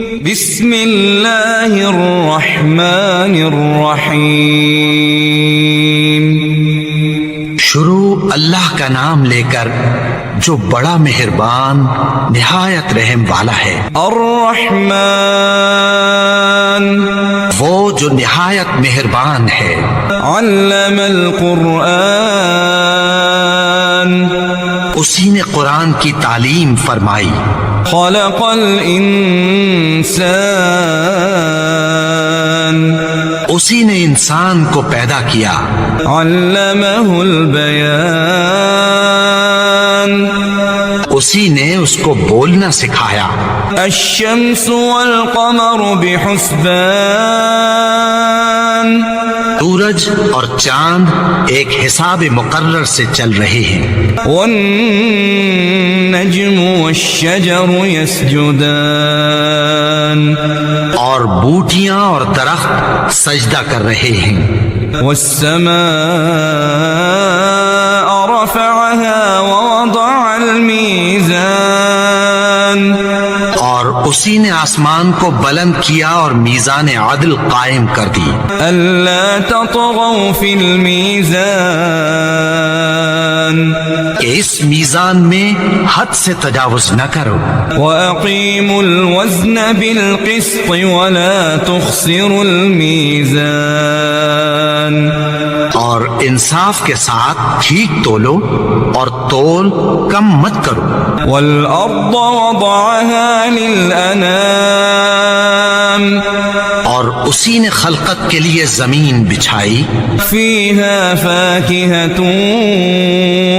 بسم اللہ الرحمن الرحیم۔ شروع اللہ کا نام لے کر جو بڑا مہربان نہایت رحم والا ہے۔ الرحمن، وہ جو نہایت مہربان ہے۔ علم القرآن، اسی نے قرآن کی تعلیم فرمائی۔ خلق الانسان، اسی نے انسان کو پیدا کیا۔ علمہ البیان، اسی نے اس کو بولنا سکھایا۔ الشمس والقمر بحسبان، سورج اور چاند ایک حساب مقرر سے چل رہے ہیں۔ والنجم والشجر يسجدان، اور بوٹیاں اور درخت سجدہ کر رہے ہیں۔ والسماء رفعها ووضع الميزان، اور اسی نے آسمان کو بلند کیا اور میزان عدل قائم کر دی۔ ألا تطغوا في الميزان، کہ اس میزان میں حد سے تجاوز نہ کرو۔ وأقيموا الوزن بالقسط ولا تخسروا الميزان، اور انصاف کے ساتھ ٹھیک تولو اور تول کم مت کرو۔ والأرض وضعها للأنام، اور اسی نے خلقت کے لیے زمین بچھائی۔ فيها فاكهة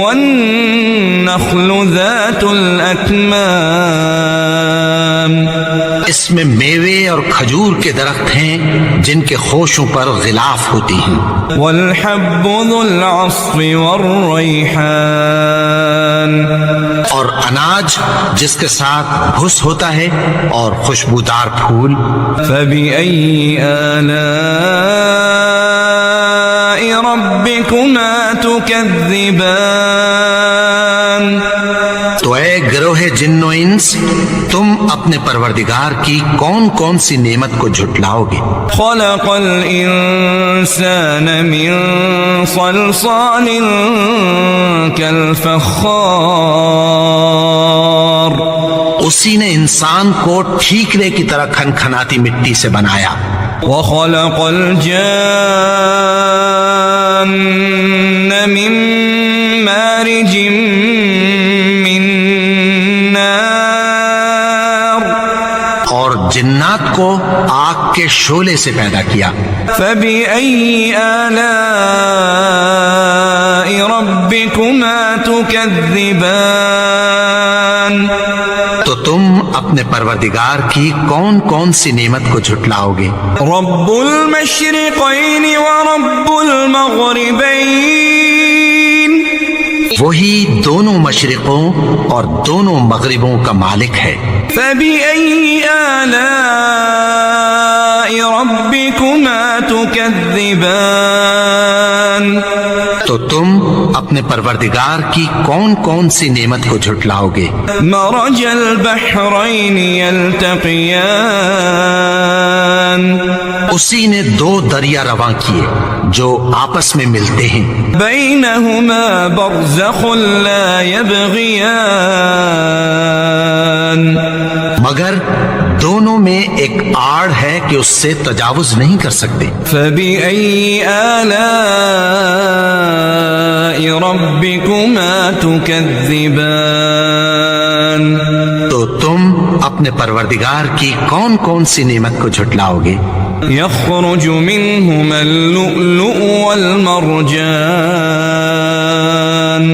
والنخل ذات الأكمام، اس میں میوے اور کھجور کے درخت ہیں جن کے خوشوں پر غلاف ہوتی ہیں۔ والحب ذو العصف والریحان، اور اناج جس کے ساتھ بھس ہوتا ہے اور خوشبودار پھول۔ فبأي آلاء ربكما تكذبان، تو اے گروہ جن و انس، تم اپنے پروردگار کی کون کون سی نعمت کو جھٹلاؤ گے؟ خلق الانسان من صلصال كالفخار، اسی نے انسان کو ٹھیکرے کی طرح کھنکھناتی مٹی سے بنایا۔ وخلق الجان من مارج من نار، اور جنات کو آگ کے شعلے سے پیدا کیا۔ فبأي آلاء ربكما تكذبان، تو تم اپنے پروردگار کی کون کون سی نعمت کو جھٹلاؤ گے؟ رب المشرقين ورب المغربين، وہی دونوں مشرقوں اور دونوں مغربوں کا مالک ہے۔ فبأي آلاء ربكما تكذبان، تو تم اپنے پروردگار کی کون کون سی نعمت کو جھٹلاؤ گے؟ مرج البحرين يلتقيان، اسی نے دو دریا رواں کیے جو آپس میں ملتے ہیں۔ بينهما برزخ لا يبغيان، مگر دونوں میں ایک آڑ ہے کہ اس سے تجاوز نہیں کر سکتے۔ فبأي آلاء ربكما تكذبان، تو تم اپنے پروردگار کی کون کون سی نعمت کو جھٹلاؤ گے؟ يخرج منهما اللؤلؤ والمرجان،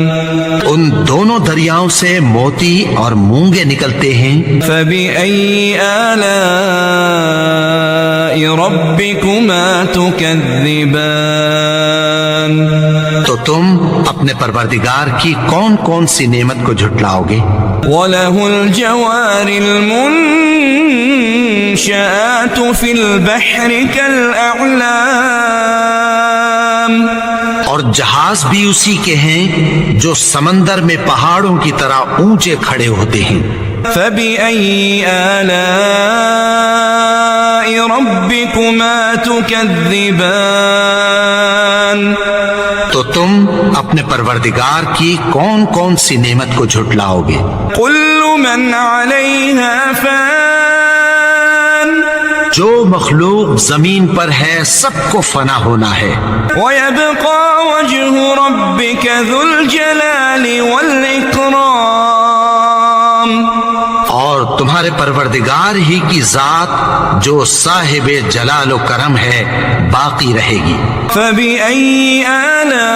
ان دونوں دریاؤں سے موتی اور مونگے نکلتے ہیں۔ فبأي آلاء ربكما تكذبان، تو تم اپنے پروردگار کی کون کون سی نعمت کو جھٹلاؤ گے؟ وله الجوار المنشآت في البحر كالأعلام، اور جہاز بھی اسی کے ہیں جو سمندر میں پہاڑوں کی طرح اونچے کھڑے ہوتے ہیں۔ فبأي آلاء ربكما تكذبان تو تم اپنے پروردگار کی کون کون سی نعمت کو جھٹلاؤ گے؟ كل من عليها فان جو مخلوق زمین پر ہے سب کو فنا ہونا ہے، ويبقى وجه ربك ذو الجلال والإكرام اور تمہارے پروردگار ہی کی ذات جو صاحب جلال و کرم ہے باقی رہے گی۔ فبأي آلاء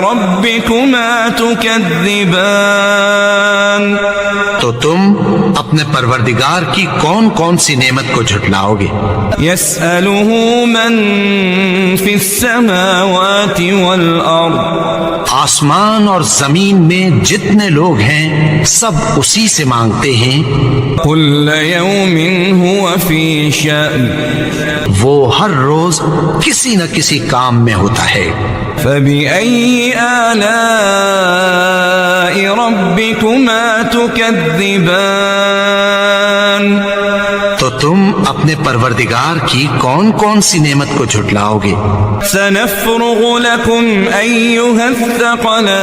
ربكما تكذبان تو تم اپنے پروردگار کی کون کون سی نعمت کو جھٹلاؤ گے؟ يسأله من في السماوات والأرض آسمان اور زمین میں جتنے لوگ ہیں سب اسی سے مانگتے ہیں، كل يوم هو في شأن وہ ہر روز کسی نہ کسی کام میں ہوتا ہے۔ فبأي آلاء ربكما تكذبان تو تم اپنے پروردگار کی کون کون سی نعمت کو جھٹلاؤ گے؟ سنفرغ لكم أيها الثقلان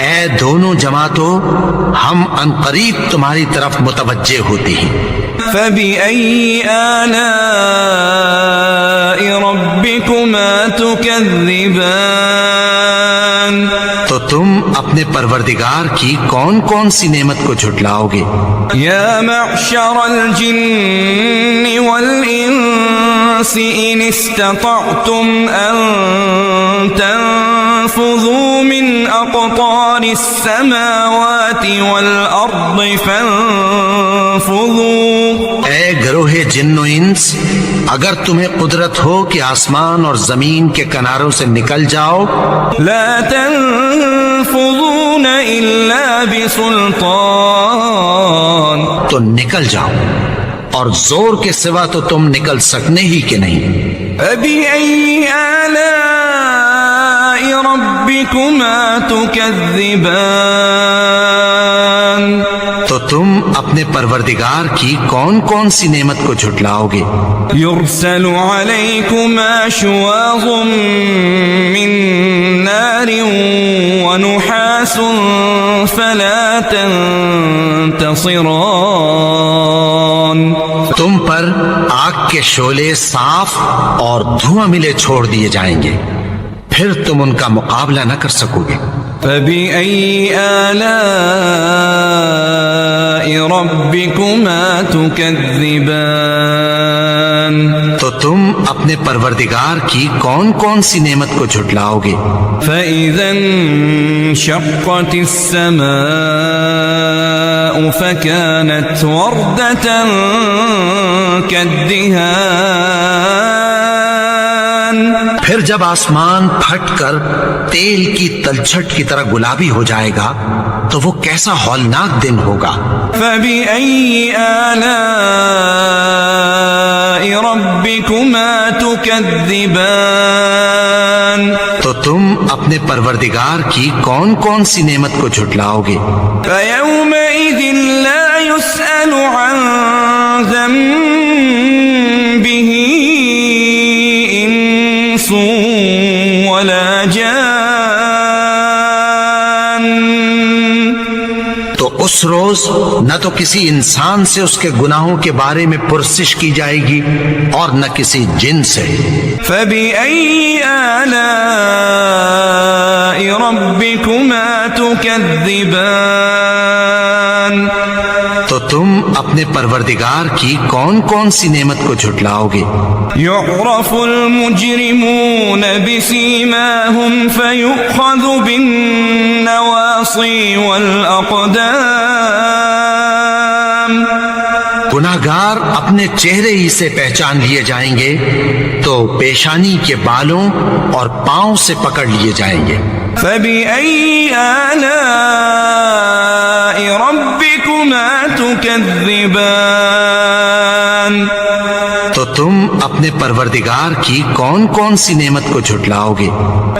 اے دونوں جماعتوں، ہم عنقریب تمہاری طرف متوجہ ہوتے ہیں۔ فبأي آلاء ربكما تكذبان تو تم اپنے پروردگار کی کون کون سی نعمت کو جھٹلاؤ گے؟ يا معشر الجن والإنس إن استطعتم أن تنفذوا من أقطار السماوات والأرض فانفذوا اے گروہ جن و انس، اگر تمہیں قدرت ہو کہ آسمان اور زمین کے کناروں سے نکل جاؤ لا تنفذون إلا بسلطان تو نکل جاؤ، اور زور کے سوا تو تم نکل سکنے ہی کہ نہیں۔ فبأي آلاء ربكما تكذبان تو تم اپنے پروردگار کی کون کون سی نعمت کو جھٹلاؤ گے؟ يرسل عليكما شواظ من نار ونحاس فلا تنتصران تم پر آگ کے شعلے صاف اور دھواں ملے چھوڑ دیے جائیں گے، پھر تم ان کا مقابلہ نہ کر سکو گے۔ فبأي آلاء ربكما تكذبان تو تم اپنے پروردگار کی کون کون سی نعمت کو جھٹلاؤ گے؟ فإذا انشقت السماء فكانت وردة كالدهان پھر جب آسمان پھٹ کر تیل کی تلچھٹ کی طرح گلابی ہو جائے گا تو وہ کیسا ہولناک دن ہوگا۔ فبأي آلاء ربكما تكذبان تو تم اپنے پروردگار کی کون کون سی نعمت کو جھٹلاؤ گے؟ فيومئذ لا يسأل عن ذنبه إنس ولا جان تو اس روز نہ تو کسی انسان سے اس کے گناہوں کے بارے میں پرسش کی جائے گی اور نہ کسی جن سے۔ فبأي آلاء ربكما تكذبان تو تم اپنے پروردگار کی کون کون سی نعمت کو جھٹلاؤ گے؟ يعرف المجرمون بسيماهم فيؤخذ بالنواصي والأقدام گناہگار اپنے چہرے ہی سے پہچان لیے جائیں گے تو پیشانی کے بالوں اور پاؤں سے پکڑ لیے جائیں گے۔ فبأي آلاء ربكما تكذبان تو تم اپنے پروردگار کی کون کون سی نعمت کو جھٹلاؤ گے؟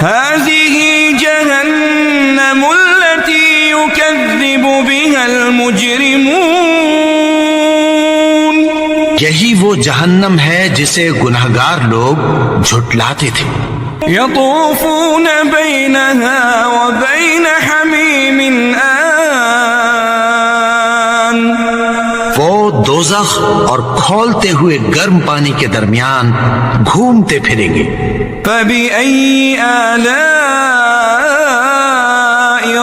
هذه جهنم التي يكذب بها المجرمون یہی وہ جہنم ہے جسے گنہگار لوگ جھٹلاتے تھے. يطوفون بينها وبين حميم آن. وہ دوزخ اور کھولتے ہوئے گرم پانی کے درمیان گھومتے پھریں گے. فبأي آلاء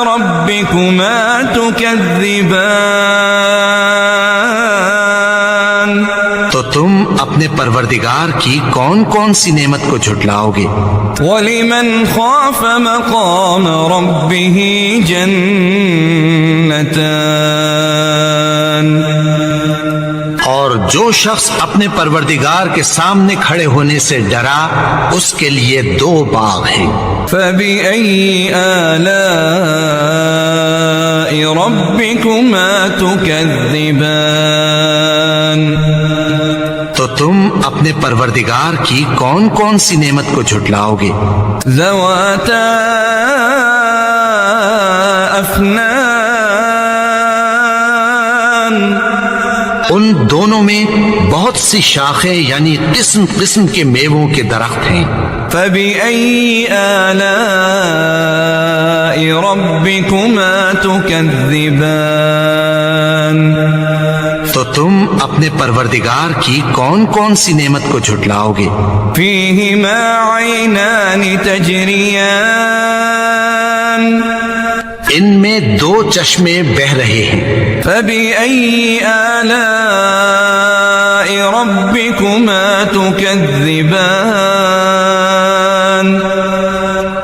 ربكما تكذبان. تو تم اپنے پروردگار کی کون کون سی نعمت کو جھٹلاؤ گے؟ وَلِمَنْ خَافَ مَقَامَ رَبِّهِ جَنَّتَانِ. اور جو شخص اپنے پروردگار کے سامنے کھڑے ہونے سے ڈرا اس کے لیے 2 باغ ہیں. فَبِأَيِّ آلَاءِ رَبِّكُمَا تُكَذِّبَانِ. تو تم اپنے پروردگار کی کون کون سی نعمت کو جھٹلاؤ گے؟ ذواتا افنان. ان دونوں میں بہت سی شاخیں یعنی قسم قسم کے میووں کے درخت ہیں. فبأي آلاء ربكما تكذبان. تو تم اپنے پروردگار کی کون کون سی نعمت کو جھٹلاؤ گے؟ فيهما عينان تجريان. ان میں 2 چشمے بہ رہے ہیں. فبأي آلاء ربكما تكذبان.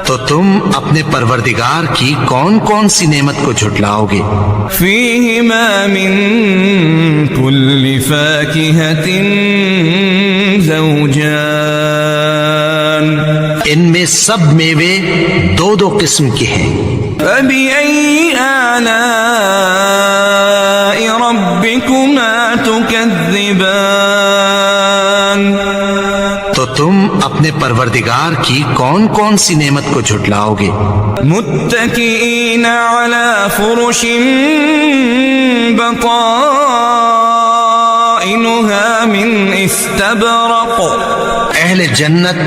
تو تم اپنے پروردگار کی کون کون سی نعمت کو جھٹلاؤ گے؟ فيهما من كل فاكهة زوجان. ان میں سب میوے 2 قسم کے ہیں. فبأي آلاء ربكما تكذبان. تو تم اپنے پروردگار کی کون کون سی نعمت کو جھٹلاؤ گے؟ متكئين على فرش بطائنها من استبرق. اہل جنت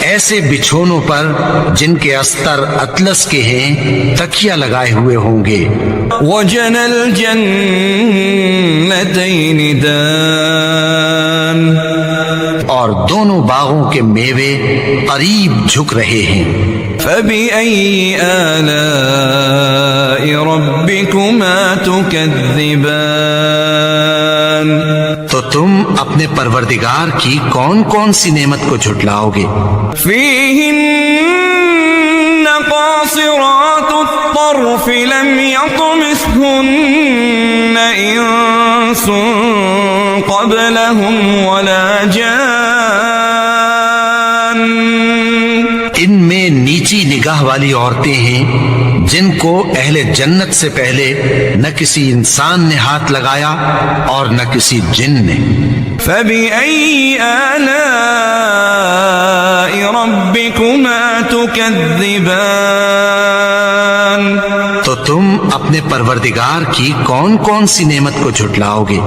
ایسے بچھونوں پر جن کے استر اطلس کے ہیں تکیہ لگائے ہوئے ہوں گے. وجنى الجنتين دان. اور دونوں باغوں کے میوے قریب جھک رہے ہیں. فبأي آلاء ربكما تكذبان. تو تم اپنے پروردگار کی کون کون سی نعمت کو جھٹلاؤ گے؟ فيهن قاصرات الطرف لم يطمثهن إنس قبلهم ولا جان. ان میں نیچی نگاہ والی عورتیں ہیں جن کو اہل جنت سے پہلے نہ کسی انسان نے ہاتھ لگایا اور نہ کسی جن نے. فبأي آلاء ربكما تكذبان. تو تم اپنے پروردگار کی کون کون سی نعمت کو جھٹلاؤ گے؟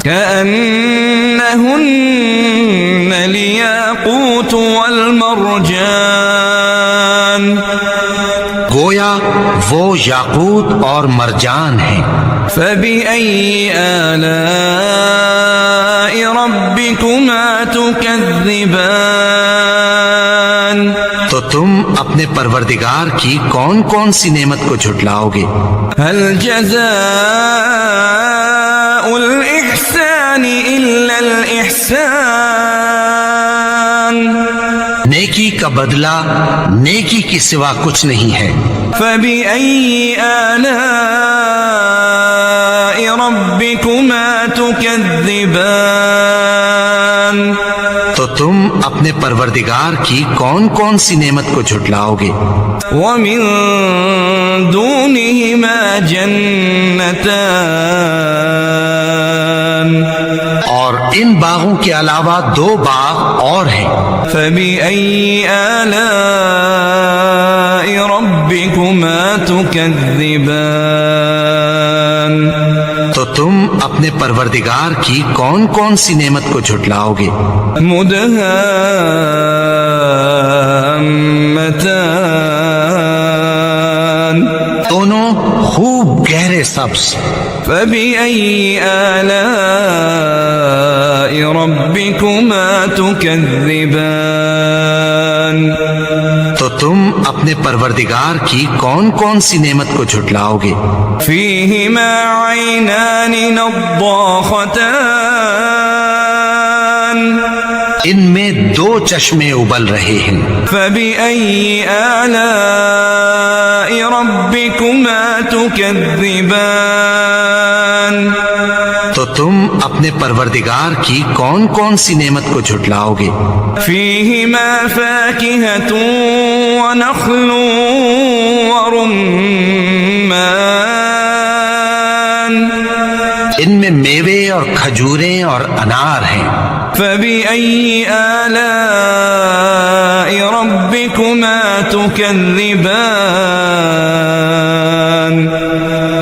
كأنهن الياقوت والمرجان. گویا وہ یاقوت اور مرجان ہیں. فبأي آلاء ربكما تكذبان. تو تم اپنے پروردگار کی کون کون سی نعمت کو جھٹلاؤ گے؟ هل جزاء الإحسان إلا الإحسان. نیکی کا بدلہ نیکی کی سوا کچھ نہیں ہے. فبأي آلاء ربكما تكذبان. تو تم اپنے پروردگار کی کون کون سی نعمت کو جھٹلاؤ گے؟ ومن دونهما جنتان. اور ان باغوں کے علاوہ 2 باغ اور ہیں. فبأي آلاء ربكما تكذبان. تو تم اپنے پروردگار کی کون کون سی نعمت کو جھٹلاؤ گے؟ مدهامتان دونوں خوب گہرے سبز. فبأي آلاء ربكما تكذبان تو تم اپنے پروردگار کی کون کون سی نعمت کو جھٹلاؤ گے؟ فيهما عينان نضاختان ان میں دو چشمے ابل رہے ہیں. فبأي آلاء ربكما تكذبان تو تم اپنے پروردگار کی کون کون سی نعمت کو جھٹلاؤ گے؟ فيهما فاكهة ونخل ورمان ان میں میوے اور کھجوریں اور انار ہیں. فبأي آلاء ربكما تكذبان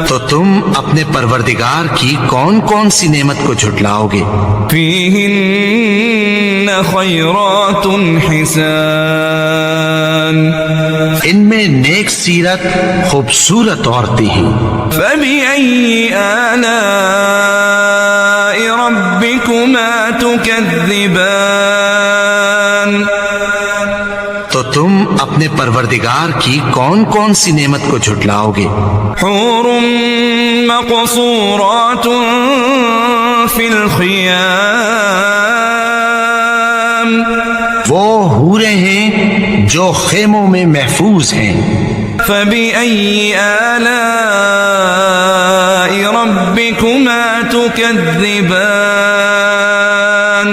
تو تم اپنے پروردگار کی کون کون سی نعمت کو جھٹلاؤ گے؟ فيهن خيرات حسان ان میں نیک سیرت خوبصورت عورتیں ہیں. فبأي آلاء ربكما تكذبان تو تم اپنے پروردگار کی کون کون سی نعمت کو جھٹلاؤ گے؟ حور مقصورات في الخيام وہ حوریں ہیں جو خیموں میں محفوظ ہیں. فبأي آلاء ربكما تكذبان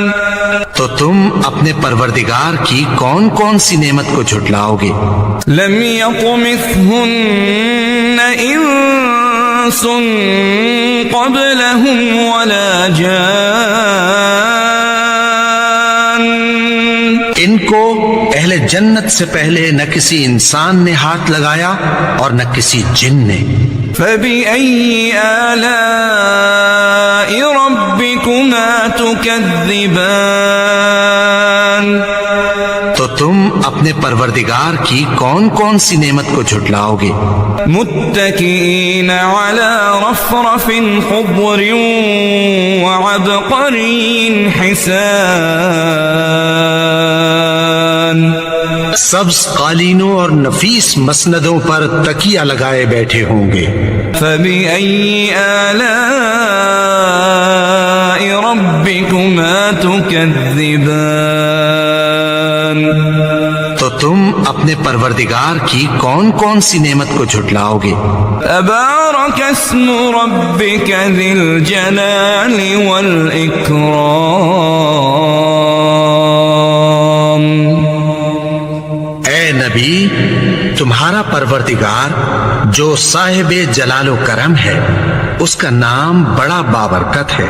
تو تم اپنے پروردگار کی کون کون سی نعمت کو جھٹلاؤ گے؟ لم يطمثهن انس قبلهم ولا جان ان کو اہل جنت سے پہلے نہ کسی انسان نے ہاتھ لگایا اور نہ کسی جن نے. فبأي آلاء ربكما تكذبان تو تم اپنے پروردگار کی کون کون سی نعمت کو جھٹلاؤ گے؟ متكئين على رفرف خضر وعبقري حسان سبز قالینوں اور نفیس مسندوں پر تکیہ لگائے بیٹھے ہوں گے. فبأي آلاء ربكما تكذبان تو تم اپنے پروردگار کی کون کون سی نعمت کو جھٹلاؤ گے؟ تبارك اسم ربك ذي الجلال والإكرام اے نبی، تمہارا پروردگار جو صاحب جلال و کرم ہے، اس کا نام بڑا بابرکت ہے.